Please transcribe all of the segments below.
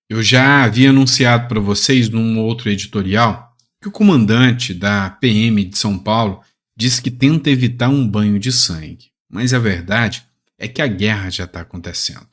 Eu já havia anunciado para vocês num outro editorial que o comandante da PM de São Paulo diz que tenta evitar um banho de sangue. Mas a verdade é que a guerra já está acontecendo.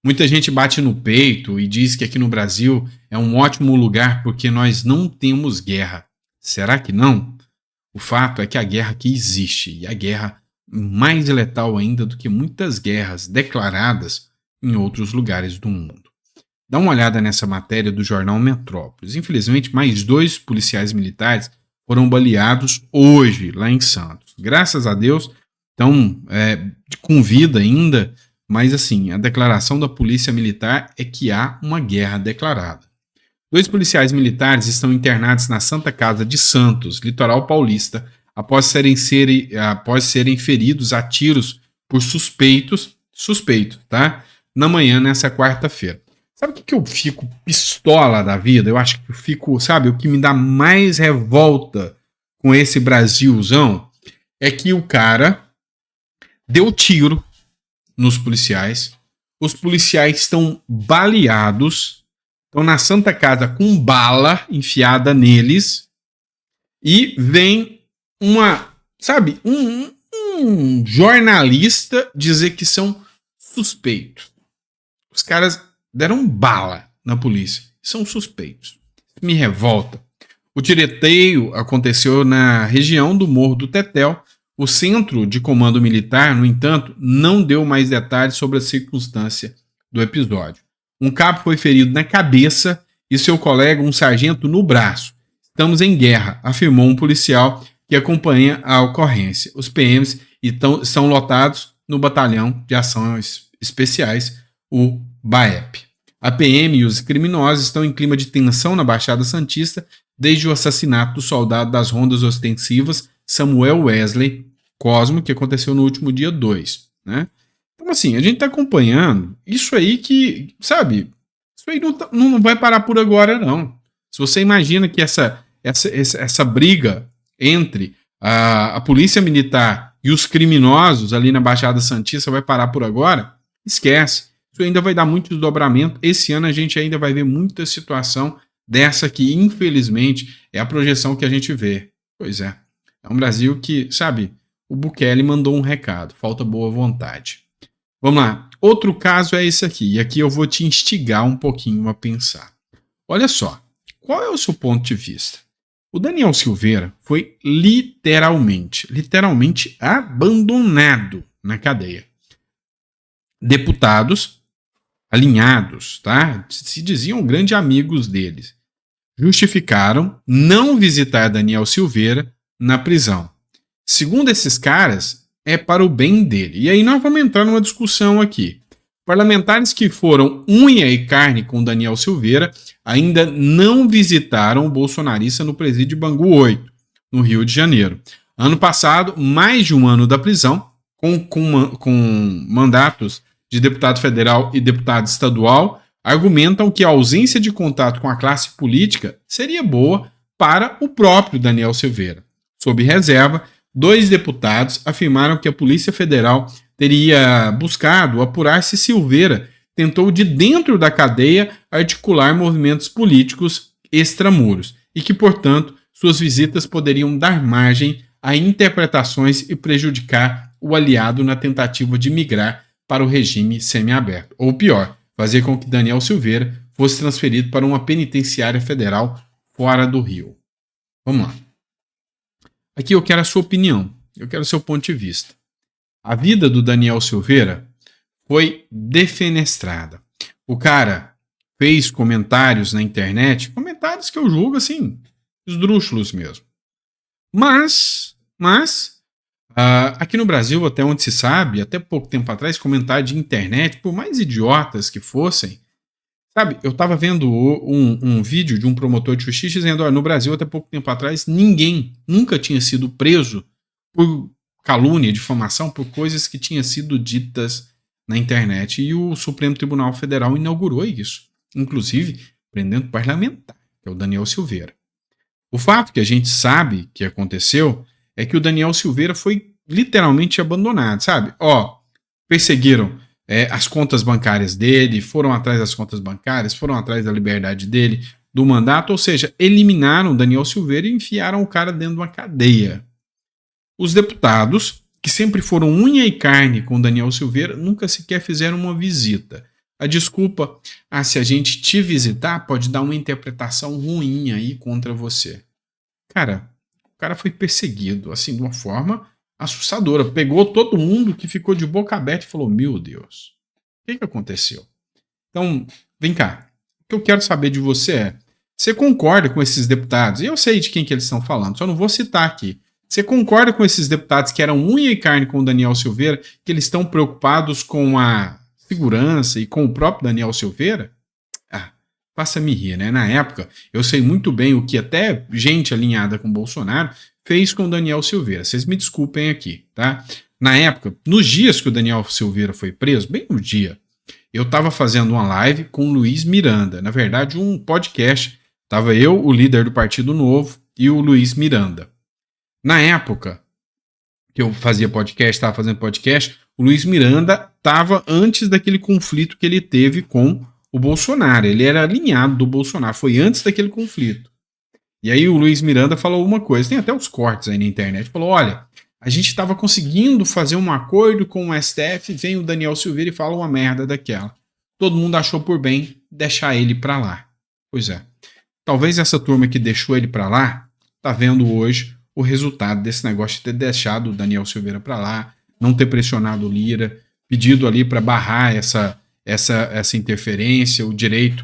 Muita gente bate no peito e diz que aqui no Brasil é um ótimo lugar porque nós não temos guerra. Será que não? O fato é que a guerra aqui existe e a guerra mais letal ainda do que muitas guerras declaradas em outros lugares do mundo. Dá uma olhada nessa matéria do jornal Metrópolis. Infelizmente, mais 2 policiais militares foram baleados hoje lá em Santos. Graças a Deus, estão com vida ainda, mas assim, a declaração da polícia militar é que há uma guerra declarada. 2 policiais militares estão internados na Santa Casa de Santos, litoral paulista, após serem feridos a tiros por suspeitos, tá? Na manhã nessa quarta-feira. Sabe o que eu fico pistola da vida? Eu acho que eu fico, sabe, o que me dá mais revolta com esse Brasilzão é que o cara deu tiro nos policiais, os policiais estão baleados, estão na Santa Casa com bala enfiada neles e vem um jornalista dizer que são suspeitos. Os caras deram bala na polícia. São suspeitos. Me revolta. O tiroteio aconteceu na região do Morro do Tetel. O Centro de Comando Militar, no entanto, não deu mais detalhes sobre a circunstância do episódio. Um cabo foi ferido na cabeça e seu colega, um sargento, no braço. Estamos em guerra, afirmou um policial que acompanha a ocorrência. Os PMs estão lotados no Batalhão de Ações Especiais, o BAEP. A PM e os criminosos estão em clima de tensão na Baixada Santista desde o assassinato do soldado das rondas ostensivas Samuel Wesley Cosmo, que aconteceu no último dia 2. Né? Então, assim, a gente está acompanhando isso aí que, sabe, isso aí não vai parar por agora, não. Se você imagina que essa briga entre a polícia militar e os criminosos ali na Baixada Santista vai parar por agora, esquece. Isso ainda vai dar muito desdobramento. Esse ano a gente ainda vai ver muita situação dessa que, infelizmente, é a projeção que a gente vê. Pois é. É um Brasil que, sabe, o Bukele mandou um recado. Falta boa vontade. Vamos lá. Outro caso é esse aqui. E aqui eu vou te instigar um pouquinho a pensar. Olha só. Qual é o seu ponto de vista? O Daniel Silveira foi literalmente abandonado na cadeia. Deputados alinhados, tá? Se diziam grandes amigos deles, justificaram não visitar Daniel Silveira na prisão. Segundo esses caras, é para o bem dele. E aí nós vamos entrar numa discussão aqui. Parlamentares que foram unha e carne com Daniel Silveira ainda não visitaram o bolsonarista no presídio de Bangu 8, no Rio de Janeiro. Ano passado, mais de um ano da prisão, com mandatos de deputado federal e deputado estadual, argumentam que a ausência de contato com a classe política seria boa para o próprio Daniel Silveira. Sob reserva, 2 deputados afirmaram que a Polícia Federal teria buscado apurar se Silveira tentou de dentro da cadeia articular movimentos políticos extramuros e que, portanto, suas visitas poderiam dar margem a interpretações e prejudicar o aliado na tentativa de migrar para o regime semiaberto. Ou pior, fazer com que Daniel Silveira fosse transferido para uma penitenciária federal fora do Rio. Vamos lá. Aqui eu quero a sua opinião, eu quero o seu ponto de vista. A vida do Daniel Silveira foi defenestrada. O cara fez comentários na internet, comentários que eu julgo assim, esdrúxulos mesmo. Mas aqui no Brasil, até onde se sabe, até pouco tempo atrás, comentários de internet, por mais idiotas que fossem, sabe, eu estava vendo um vídeo de um promotor de justiça dizendo, no Brasil, até pouco tempo atrás, ninguém nunca tinha sido preso por calúnia, difamação, por coisas que tinham sido ditas na internet. E o Supremo Tribunal Federal inaugurou isso, inclusive prendendo parlamentar, que é o Daniel Silveira. O fato que a gente sabe que aconteceu é que o Daniel Silveira foi literalmente abandonado, sabe? Perseguiram as contas bancárias dele, foram atrás das contas bancárias, foram atrás da liberdade dele, do mandato, ou seja, eliminaram Daniel Silveira e enfiaram o cara dentro de uma cadeia. Os deputados, que sempre foram unha e carne com Daniel Silveira, nunca sequer fizeram uma visita. A desculpa, se a gente te visitar, pode dar uma interpretação ruim aí contra você. Cara, o cara foi perseguido, assim, de uma forma assustadora. Pegou todo mundo que ficou de boca aberta e falou, meu Deus, o que aconteceu? Então, vem cá. O que eu quero saber de você é, você concorda com esses deputados? Eu sei de quem que eles estão falando, só não vou citar aqui. Você concorda com esses deputados que eram unha e carne com o Daniel Silveira, que eles estão preocupados com a segurança e com o próprio Daniel Silveira? Faça-me rir, né? Na época, eu sei muito bem o que até gente alinhada com Bolsonaro fez com o Daniel Silveira. Vocês me desculpem aqui, tá? Na época, nos dias que o Daniel Silveira foi preso, bem no dia, eu estava fazendo uma live com o Luiz Miranda. Na verdade, um podcast. Tava eu, o líder do Partido Novo, e o Luiz Miranda. Na época que eu fazia podcast, estava fazendo podcast, o Luiz Miranda estava antes daquele conflito que ele teve com o Bolsonaro. Ele era alinhado do Bolsonaro, foi antes daquele conflito. E aí o Luiz Miranda falou uma coisa, tem até os cortes aí na internet, falou, olha, a gente estava conseguindo fazer um acordo com o STF, vem o Daniel Silveira e fala uma merda daquela. Todo mundo achou por bem deixar ele para lá. Pois é. Talvez essa turma que deixou ele para lá tá vendo hoje o resultado desse negócio de ter deixado o Daniel Silveira para lá, não ter pressionado o Lira, pedido ali para barrar essa interferência, o direito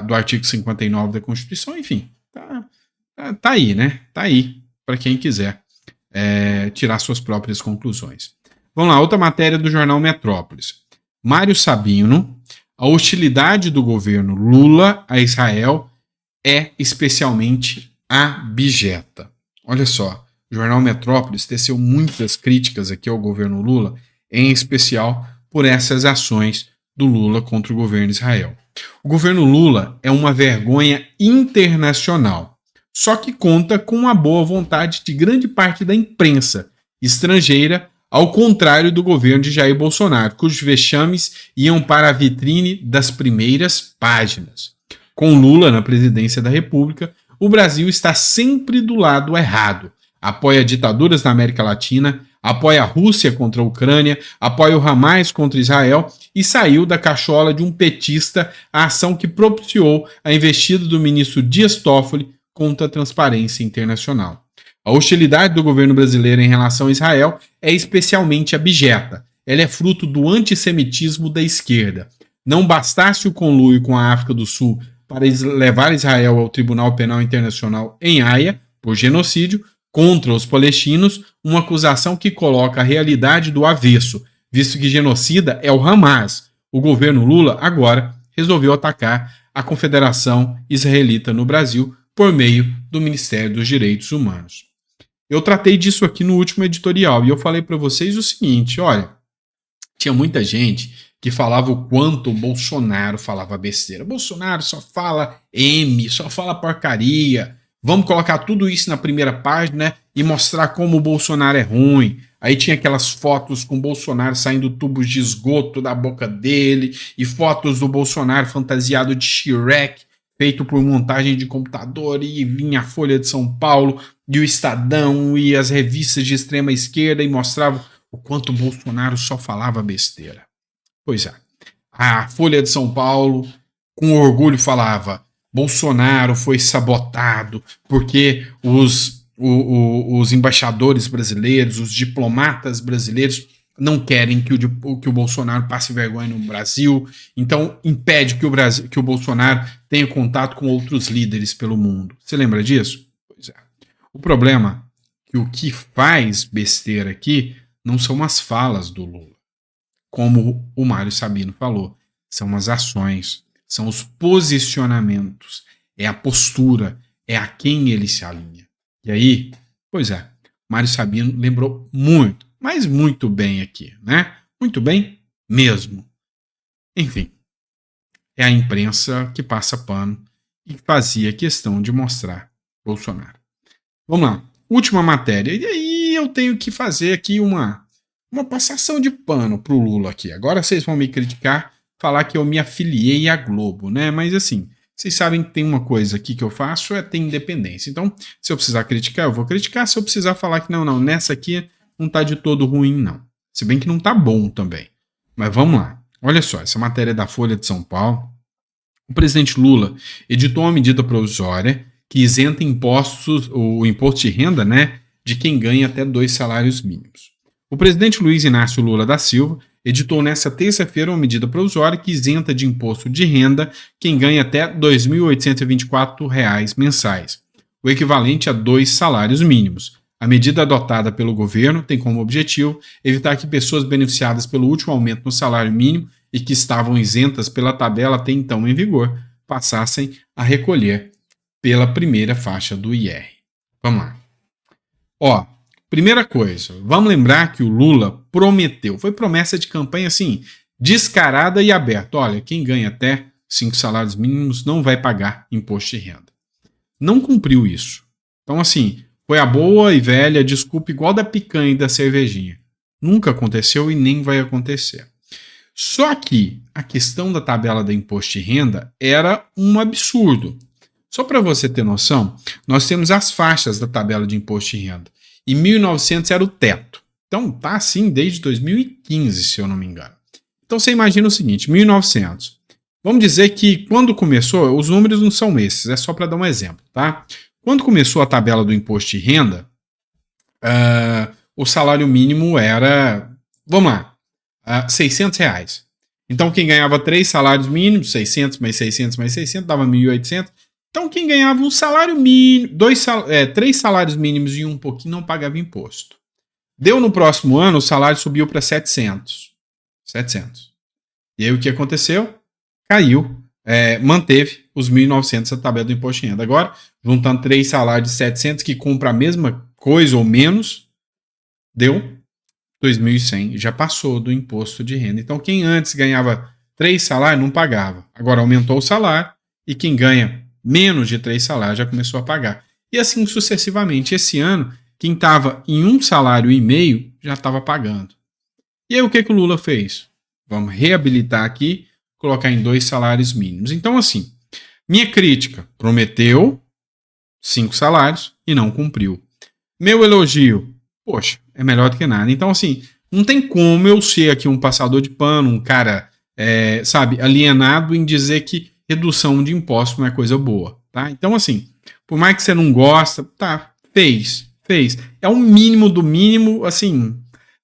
do artigo 59 da Constituição, enfim, tá aí, né? Tá aí para quem quiser tirar suas próprias conclusões. Vamos lá, outra matéria do jornal Metrópolis. Mário Sabino, a hostilidade do governo Lula a Israel é especialmente abjeta. Olha só, o jornal Metrópolis teceu muitas críticas aqui ao governo Lula, em especial por essas ações do Lula contra o governo de Israel. O governo Lula é uma vergonha internacional, só que conta com a boa vontade de grande parte da imprensa estrangeira, ao contrário do governo de Jair Bolsonaro, cujos vexames iam para a vitrine das primeiras páginas. Com Lula na presidência da República, o Brasil está sempre do lado errado. Apoia ditaduras na América Latina, apoia a Rússia contra a Ucrânia, apoia o Hamas contra Israel e saiu da cachola de um petista a ação que propiciou a investida do ministro Dias Toffoli contra a transparência internacional. A hostilidade do governo brasileiro em relação a Israel é especialmente abjeta. Ela é fruto do antissemitismo da esquerda. Não bastasse o conluio com a África do Sul para levar Israel ao Tribunal Penal Internacional em Haia, por genocídio, contra os palestinos, uma acusação que coloca a realidade do avesso, visto que genocida é o Hamas. O governo Lula, agora, resolveu atacar a Confederação Israelita no Brasil por meio do Ministério dos Direitos Humanos. Eu tratei disso aqui no último editorial e eu falei para vocês o seguinte, olha, tinha muita gente que falava o quanto o Bolsonaro falava besteira. Bolsonaro só fala só fala porcaria. Vamos colocar tudo isso na primeira página e mostrar como o Bolsonaro é ruim. Aí tinha aquelas fotos com o Bolsonaro saindo tubos de esgoto da boca dele e fotos do Bolsonaro fantasiado de Shrek, feito por montagem de computador, e vinha a Folha de São Paulo e o Estadão e as revistas de extrema esquerda e mostravam o quanto o Bolsonaro só falava besteira. Pois é, a Folha de São Paulo, com orgulho, falava: Bolsonaro foi sabotado porque os embaixadores brasileiros, os diplomatas brasileiros não querem que o Bolsonaro passe vergonha no Brasil, então impede que o Bolsonaro tenha contato com outros líderes pelo mundo. Você lembra disso? Pois é. O problema é que o que faz besteira aqui não são as falas do Lula, como o Mário Sabino falou, são as ações, são os posicionamentos, é a postura, é a quem ele se alinha. E aí, pois é, Mário Sabino lembrou muito, mas muito bem aqui, né? Muito bem mesmo. Enfim, é a imprensa que passa pano e fazia questão de mostrar Bolsonaro. Vamos lá, última matéria. E aí eu tenho que fazer aqui uma uma passação de pano pro Lula aqui. Agora vocês vão me criticar, falar que eu me afiliei à Globo, né? Mas assim, vocês sabem que tem uma coisa aqui que eu faço, é ter independência. Então, se eu precisar criticar, eu vou criticar. Se eu precisar falar que não, nessa aqui não tá de todo ruim, não. Se bem que não tá bom também. Mas vamos lá. Olha só, essa matéria é da Folha de São Paulo. O presidente Lula editou uma medida provisória que isenta impostos, o imposto de renda, né, de quem ganha até 2 salários mínimos. O presidente Luiz Inácio Lula da Silva editou nesta terça-feira uma medida provisória que isenta de imposto de renda quem ganha até R$ 2.824 mensais, o equivalente a 2 salários mínimos. A medida adotada pelo governo tem como objetivo evitar que pessoas beneficiadas pelo último aumento no salário mínimo e que estavam isentas pela tabela até então em vigor passassem a recolher pela primeira faixa do IR. Vamos lá. Ó, primeira coisa, vamos lembrar que o Lula prometeu, foi promessa de campanha assim, descarada e aberta. Olha, quem ganha até 5 salários mínimos não vai pagar imposto de renda. Não cumpriu isso. Então, assim, foi a boa e velha desculpa igual da picanha e da cervejinha. Nunca aconteceu e nem vai acontecer. Só que a questão da tabela do imposto de renda era um absurdo. Só para você ter noção, nós temos as faixas da tabela de imposto de renda. E 1.900 era o teto. Então tá assim desde 2015, se eu não me engano. Então você imagina o seguinte, 1.900. Vamos dizer que quando começou, os números não são esses, é só para dar um exemplo, tá? Quando começou a tabela do imposto de renda, o salário mínimo era, vamos lá, R$ 600. Então quem ganhava 3 salários mínimos, 600 mais 600 mais 600, dava 1.800. Então quem ganhava um salário mínimo, 3 salários mínimos e um pouquinho não pagava imposto. Deu no próximo ano, o salário subiu para 700. 700. E aí o que aconteceu? Caiu, manteve os 1.900 a tabela do imposto de renda. Agora, juntando 3 salários de 700 que compra a mesma coisa ou menos, deu 2.100, já passou do imposto de renda. Então, quem antes ganhava 3 salários não pagava. Agora aumentou o salário e quem ganha menos de 3 salários já começou a pagar. E assim sucessivamente. Esse ano, quem estava em 1,5 salário já estava pagando. E aí o que o Lula fez? Vamos reabilitar aqui, colocar em 2 salários mínimos. Então, assim, minha crítica, prometeu 5 salários e não cumpriu. Meu elogio, poxa, é melhor do que nada. Então, assim, não tem como eu ser aqui um passador de pano, um cara, alienado em dizer que redução de impostos não é coisa boa, tá? Então, assim, por mais que você não gosta, tá, fez. É o mínimo do mínimo, assim,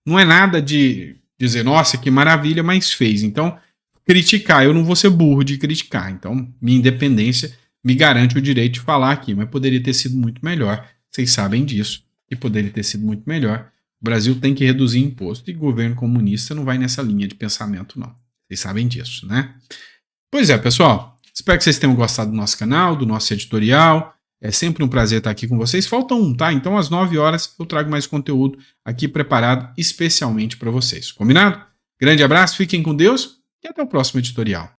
não é nada de dizer, nossa, que maravilha, mas fez. Então, criticar, eu não vou ser burro de criticar. Então, minha independência me garante o direito de falar aqui, mas poderia ter sido muito melhor. Vocês sabem disso, que poderia ter sido muito melhor. O Brasil tem que reduzir imposto e o governo comunista não vai nessa linha de pensamento, não. Vocês sabem disso, né? Pois é, pessoal. Espero que vocês tenham gostado do nosso canal, do nosso editorial. É sempre um prazer estar aqui com vocês. Falta um, tá? Então, às 9 horas, eu trago mais conteúdo aqui preparado especialmente para vocês. Combinado? Grande abraço, fiquem com Deus e até o próximo editorial.